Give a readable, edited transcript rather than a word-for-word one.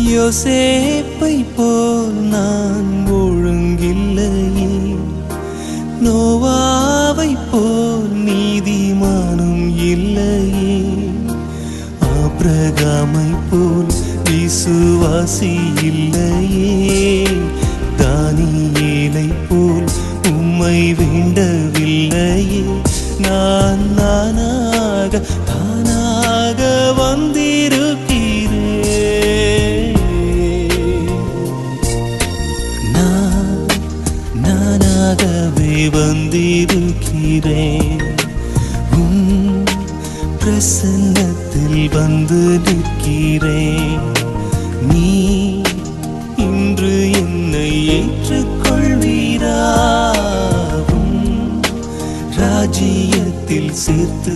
யோசேப்பை போல் நான் ஒழுங்கில்லையே, நோவாவை போல் நீதிமானும் இல்லையே, ஆபிரகாமை போல் விசுவாசி இல்லையே, தானியேலை போல் உம்மை வேண்டவில்லையே. நான் நானாக வந்திருக்கிறேன், நானாகவே வந்திருக்கிறேன். பிரசன்னத்தில் வந்து நிற்கிறேன். நீ இன்று என்னை ஏற்றுக்கொள்வீரா, ராஜ்யத்தில் சேர்த்து